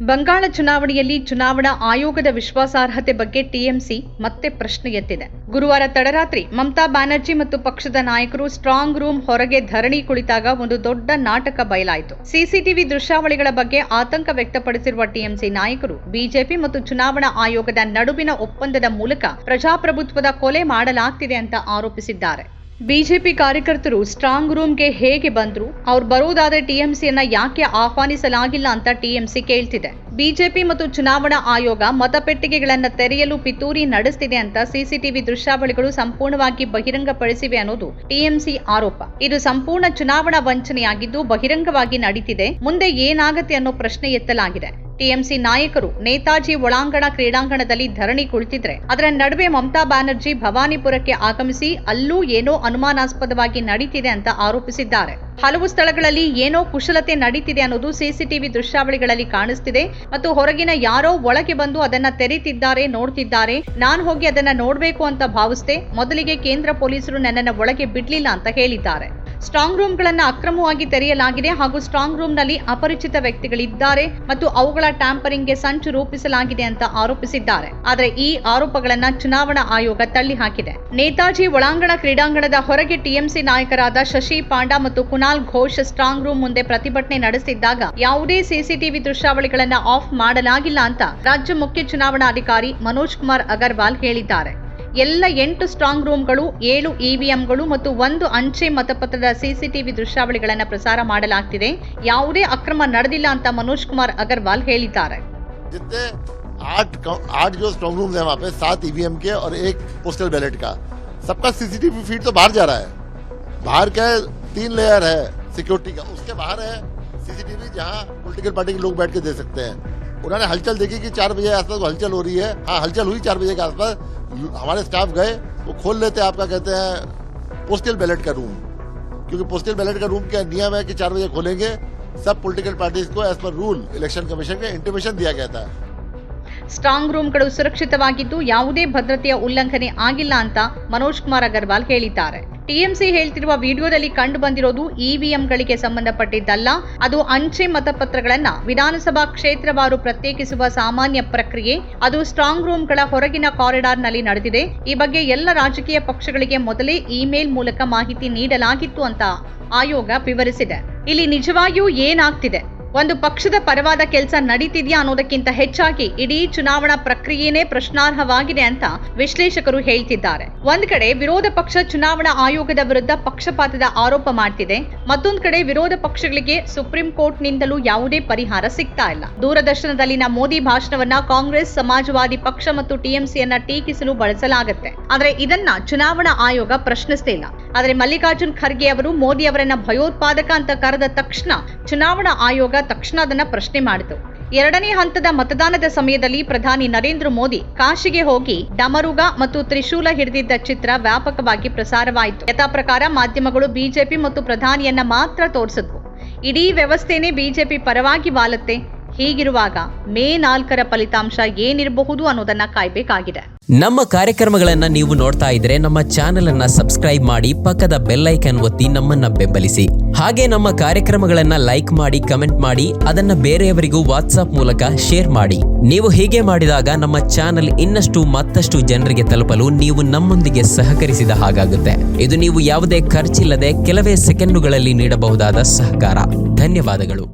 ಬಂಗಾಳ ಚುನಾವಣೆಯಲ್ಲಿ ಚುನಾವಣಾ ಆಯೋಗದ ವಿಶ್ವಾಸಾರ್ಹತೆ ಬಗ್ಗೆ ಟಿಎಂಸಿ ಮತ್ತೆ ಪ್ರಶ್ನೆ ಎತ್ತಿದೆ. ಗುರುವಾರ ತಡರಾತ್ರಿ ಮಮತಾ ಬ್ಯಾನರ್ಜಿ ಮತ್ತು ಪಕ್ಷದ ನಾಯಕರು ಸ್ಟ್ರಾಂಗ್ ರೂಮ್ ಹೊರಗೆ ಧರಣಿ ಕುಳಿತಾಗ ಒಂದು ದೊಡ್ಡ ನಾಟಕ ಬಯಲಾಯಿತು. ಸಿಸಿಟಿವಿ ದೃಶ್ಯಾವಳಿಗಳ ಬಗ್ಗೆ ಆತಂಕ ವ್ಯಕ್ತಪಡಿಸಿರುವ ಟಿಎಂಸಿ ನಾಯಕರು ಬಿಜೆಪಿ ಮತ್ತು ಚುನಾವಣಾ ಆಯೋಗದ ನಡುವಿನ ಒಪ್ಪಂದದ ಮೂಲಕ ಪ್ರಜಾಪ್ರಭುತ್ವದ ಕೊಲೆ ಮಾಡಲಾಗ್ತಿದೆ ಅಂತ ಆರೋಪಿಸಿದ್ದಾರೆ. ಬಿಜೆಪಿ ಕಾರ್ಯಕರ್ತರು ಸ್ಟ್ರಾಂಗ್ ರೂಮ್ಗೆ ಹೇಗೆ ಬಂದ್ರು, ಅವ್ರು ಬರೋದಾದ್ರೆ ಟಿಎಂಸಿಯನ್ನ ಯಾಕೆ ಆಹ್ವಾನಿಸಲಾಗಿಲ್ಲ ಅಂತ ಟಿಎಂಸಿ ಕೇಳ್ತಿದೆ. ಬಿಜೆಪಿ ಮತ್ತು ಚುನಾವಣಾ ಆಯೋಗ ಮತಪೆಟ್ಟಿಗೆಗಳನ್ನ ತೆರೆಯಲು ಪಿತೂರಿ ನಡೆಸ್ತಿದೆ ಅಂತ ಸಿಸಿಟಿವಿ ದೃಶ್ಯಾವಳಿಗಳು ಸಂಪೂರ್ಣವಾಗಿ ಬಹಿರಂಗಪಡಿಸಿವೆ ಅನ್ನೋದು ಟಿಎಂಸಿ ಆರೋಪ. ಇದು ಸಂಪೂರ್ಣ ಚುನಾವಣಾ ವಂಚನೆಯಾಗಿದ್ದು ಬಹಿರಂಗವಾಗಿ ನಡೀತಿದೆ. ಮುಂದೆ ಏನಾಗತ್ತೆ ಅನ್ನೋ ಪ್ರಶ್ನೆ ಎತ್ತಲಾಗಿದೆ. ಟಿಎಂಸಿ ನಾಯಕರು ನೇತಾಜಿ ಒಳಾಂಗಣ ಕ್ರೀಡಾಂಗಣದಲ್ಲಿ ಧರಣಿ ಕುಳಿತಿದ್ರೆ ಅದರ ನಡುವೆ ಮಮತಾ ಬ್ಯಾನರ್ಜಿ ಭವಾನಿಪುರಕ್ಕೆ ಆಗಮಿಸಿ ಅಲ್ಲೂ ಏನೋ ಅನುಮಾನಾಸ್ಪದವಾಗಿ ನಡೀತಿದೆ ಅಂತ ಆರೋಪಿಸಿದ್ದಾರೆ. ಹಲವು ಸ್ಥಳಗಳಲ್ಲಿ ಏನೋ ಕುಶಲತೆ ನಡೀತಿದೆ ಅನ್ನೋದು ಸಿಸಿಟಿವಿ ದೃಶ್ಯಾವಳಿಗಳಲ್ಲಿ ಕಾಣಿಸ್ತಿದೆ ಮತ್ತು ಹೊರಗಿನ ಯಾರೋ ಒಳಗೆ ಬಂದು ಅದನ್ನ ತೆರೀತಿದ್ದಾರೆ, ನೋಡ್ತಿದ್ದಾರೆ. ನಾನು ಹೋಗಿ ಅದನ್ನ ನೋಡ್ಬೇಕು ಅಂತ ಭಾವಿಸ್ದೆ. ಮೊದಲಿಗೆ ಕೇಂದ್ರ ಪೊಲೀಸರು ನನ್ನನ್ನ ಒಳಗೆ ಬಿಡ್ಲಿಲ್ಲ ಅಂತ ಹೇಳಿದ್ದಾರೆ. ಸ್ಟ್ರಾಂಗ್ ರೂಮ್ಗಳನ್ನ ಅಕ್ರಮವಾಗಿ ತೆರೆಯಲಾಗಿದೆ ಹಾಗೂ ಸ್ಟ್ರಾಂಗ್ ರೂಮ್ನಲ್ಲಿ ಅಪರಿಚಿತ ವ್ಯಕ್ತಿಗಳಿದ್ದಾರೆ ಮತ್ತು ಅವುಗಳ ಟ್ಯಾಂಪರಿಂಗ್ಗೆ ಸಂಚು ರೂಪಿಸಲಾಗಿದೆ ಅಂತ ಆರೋಪಿಸಿದ್ದಾರೆ. ಆದರೆ ಈ ಆರೋಪಗಳನ್ನ ಚುನಾವಣಾ ಆಯೋಗ ತಳ್ಳಿ ಹಾಕಿದೆ. ನೇತಾಜಿ ಒಳಾಂಗಣ ಕ್ರೀಡಾಂಗಣದ ಹೊರಗೆ ಟಿಎಂಸಿ ನಾಯಕರಾದ ಶಶಿ ಪಾಂಡಾ ಮತ್ತು ಕುನಾಲ್ ಘೋಷ್ ಸ್ಟ್ರಾಂಗ್ ರೂಮ್ ಮುಂದೆ ಪ್ರತಿಭಟನೆ ನಡೆಸಿದ್ದಾಗ ಯಾವುದೇ ಸಿಸಿಟಿವಿ ದೃಶ್ಯಾವಳಿಗಳನ್ನ ಆಫ್ ಮಾಡಲಾಗಿಲ್ಲ ಅಂತ ರಾಜ್ಯ ಮುಖ್ಯ ಚುನಾವಣಾಧಿಕಾರಿ ಮನೋಜ್ ಕುಮಾರ್ ಅಗರ್ವಾಲ್ ಹೇಳಿದ್ದಾರೆ. ಎಲ್ಲ 8 ಸ್ಟ್ರಾಂಗ್ ರೂಮ್ಗಳು, 7 ಇವಿಎಂಗಳು ಮತ್ತು 1 ಅಂಚೆ ಮತಪತ್ರದ ಸಿಸಿಟಿವಿ ದೃಶ್ಯಾವಳಿಗಳನ್ನು ಪ್ರಸಾರ ಮಾಡಲಾಗ್ತಿದೆ. ಯಾವುದೇ ಅಕ್ರಮ ನಡೆದಿಲ್ಲ ಅಂತ ಮನೋಜ್ ಕುಮಾರ್ ಅಗರ್ವಾಲ್ ಹೇಳಿದ್ದಾರೆ. जितने 8 जो स्ट्रांग रूम है वहाँ पे 7 ईवीएम के और 1 पोस्टल बैलेट का, सबका सीसीटीवी फीड तो बाहर जा रहा है. बाहर क्या है, 3 लेयर है सिक्योरिटी का, उसके बाहर है सीसीटीवी जहाँ पॉलिटिकल पार्टी के लोग बैठ के दे सकते हैं. उन्होंने हलचल देखी कि 4 बजे आसपास हलचल हो रही है. हाँ, हलचल हुई 4 बजे के आसपास. हमारे स्टाफ गए, वो खोल लेते आपका कहते हैं पोस्टल बैलेट का रूम, क्योंकि पोस्टल बैलेट का रूम का नियम है कि 4 बजे खोलेंगे. सब पॉलिटिकल पार्टीज को as per rule election commission का इंटिमेशन दिया गया था. ಸ್ಟ್ರಾಂಗ್ ರೂಮ್ಗಳು ಸುರಕ್ಷಿತವಾಗಿದ್ದು ಯಾವುದೇ ಭದ್ರತೆಯ ಉಲ್ಲಂಘನೆ ಆಗಿಲ್ಲ ಅಂತ ಮನೋಜ್ ಕುಮಾರ್ ಅಗರ್ವಾಲ್ ಹೇಳಿದ್ದಾರೆ. ಟಿಎಂಸಿ ಹೇಳ್ತಿರುವ ವಿಡಿಯೋದಲ್ಲಿ ಕಂಡು ಬಂದಿರೋದು ಇವಿಎಂಗಳಿಗೆ ಸಂಬಂಧಪಟ್ಟಿದ್ದಲ್ಲ. ಅದು ಅಂಚೆ ಮತಪತ್ರಗಳನ್ನ ವಿಧಾನಸಭಾ ಕ್ಷೇತ್ರವಾರು ಪ್ರತ್ಯೇಕಿಸುವ ಸಾಮಾನ್ಯ ಪ್ರಕ್ರಿಯೆ. ಅದು ಸ್ಟ್ರಾಂಗ್ ರೂಮ್ಗಳ ಹೊರಗಿನ ಕಾರಿಡಾರ್ನಲ್ಲಿ ನಡೆದಿದೆ. ಈ ಬಗ್ಗೆ ಎಲ್ಲ ರಾಜಕೀಯ ಪಕ್ಷಗಳಿಗೆ ಮೊದಲೇ ಇಮೇಲ್ ಮೂಲಕ ಮಾಹಿತಿ ನೀಡಲಾಗಿತ್ತು ಅಂತ ಆಯೋಗ ವಿವರಿಸಿದೆ. ಇಲ್ಲಿ ನಿಜವಾಗಿಯೂ ಏನಾಗ್ತಿದೆ, ಒಂದು ಪಕ್ಷದ ಪರವಾದ ಕೆಲಸ ನಡೀತಿದ್ಯಾ ಅನ್ನೋದಕ್ಕಿಂತ ಹೆಚ್ಚಾಗಿ ಇಡೀ ಚುನಾವಣಾ ಪ್ರಕ್ರಿಯೆನೇ ಪ್ರಶ್ನಾರ್ಹವಾಗಿದೆ ಅಂತ ವಿಶ್ಲೇಷಕರು ಹೇಳ್ತಿದ್ದಾರೆ. ಒಂದ್ ಕಡೆ ವಿರೋಧ ಪಕ್ಷ ಚುನಾವಣಾ ಆಯೋಗದ ವಿರುದ್ಧ ಪಕ್ಷಪಾತದ ಆರೋಪ ಮಾಡ್ತಿದೆ. ಮತ್ತೊಂದ್ ಕಡೆ ವಿರೋಧ ಪಕ್ಷಗಳಿಗೆ ಸುಪ್ರೀಂ ಕೋರ್ಟ್ ನಿಂದಲೂ ಯಾವುದೇ ಪರಿಹಾರ ಸಿಗ್ತಾ ಇಲ್ಲ. ದೂರದರ್ಶನದಲ್ಲಿನ ಮೋದಿ ಭಾಷಣವನ್ನ ಕಾಂಗ್ರೆಸ್, ಸಮಾಜವಾದಿ ಪಕ್ಷ ಮತ್ತು ಟಿಎಂಸಿಯನ್ನ ಟೀಕಿಸಲು ಬಳಸಲಾಗುತ್ತೆ. ಆದ್ರೆ ಇದನ್ನ ಚುನಾವಣಾ ಆಯೋಗ ಪ್ರಶ್ನಿಸ್ತಾ ಇಲ್ಲ. ಆದ್ರೆ ಮಲ್ಲಿಕಾರ್ಜುನ್ ಖರ್ಗೆ ಅವರು ಮೋದಿ ಅವರನ್ನ ಭಯೋತ್ಪಾದಕ ಅಂತ ಕರೆದ ತಕ್ಷಣ ಚುನಾವಣಾ ಆಯೋಗ ತಕ್ಷಣ ಅದನ್ನ ಪ್ರಶ್ನೆ ಮಾಡಿತು. 2ನೇ ಹಂತದ ಮತದಾನದ ಸಮಯದಲ್ಲಿ ಪ್ರಧಾನಿ ನರೇಂದ್ರ ಮೋದಿ ಕಾಶಿಗೆ ಹೋಗಿ ಡಮರುಗ ಮತ್ತು ತ್ರಿಶೂಲ ಹಿಡಿದಿದ್ದ ಚಿತ್ರ ವ್ಯಾಪಕವಾಗಿ ಪ್ರಸಾರವಾಯಿತು. ಯಥಾ ಪ್ರಕಾರ ಮಾಧ್ಯಮಗಳು ಬಿಜೆಪಿ ಮತ್ತು ಪ್ರಧಾನಿಯನ್ನ ಮಾತ್ರ ತೋರಿಸಿದ್ವು. ಇಡೀ ವ್ಯವಸ್ಥೆನೇ ಬಿಜೆಪಿ ಪರವಾಗಿ ವಾಲತ್ತೆ. ಹೀಗಿರುವಾಗ ಮೇ 4ರ ಫಲಿತಾಂಶ ಏನಿರಬಹುದು ಅನ್ನೋದನ್ನ ಕಾಯ್ಬೇಕಾಗಿದೆ. ನಮ್ಮ ಕಾರ್ಯಕ್ರಮಗಳನ್ನ ನೀವು ನೋಡ್ತಾ ಇದ್ರೆ ನಮ್ಮ ಚಾನೆಲ್ ಅನ್ನ ಸಬ್ಸ್ಕ್ರೈಬ್ ಮಾಡಿ, ಪಕ್ಕದ ಬೆಲ್ ಐಕನ್ ಒತ್ತಿ ನಮ್ಮನ್ನ ಬೆಂಬಲಿಸಿ. ಹಾಗೆ ನಮ್ಮ ಕಾರ್ಯಕ್ರಮಗಳನ್ನ ಲೈಕ್ ಮಾಡಿ, ಕಮೆಂಟ್ ಮಾಡಿ, ಅದನ್ನ ಬೇರೆಯವರಿಗೂ ವಾಟ್ಸ್ಆಪ್ ಮೂಲಕ ಶೇರ್ ಮಾಡಿ. ನೀವು ಹೀಗೆ ಮಾಡಿದಾಗ ನಮ್ಮ ಚಾನೆಲ್ ಇನ್ನಷ್ಟು ಮತ್ತಷ್ಟು ಜನರಿಗೆ ತಲುಪಲು ನೀವು ನಮ್ಮೊಂದಿಗೆ ಸಹಕರಿಸಿದ ಹಾಗಾಗುತ್ತೆ. ಇದು ನೀವು ಯಾವುದೇ ಖರ್ಚಿಲ್ಲದೆ ಕೆಲವೇ ಸೆಕೆಂಡುಗಳಲ್ಲಿ ನೀಡಬಹುದಾದ ಸಹಕಾರ. ಧನ್ಯವಾದಗಳು.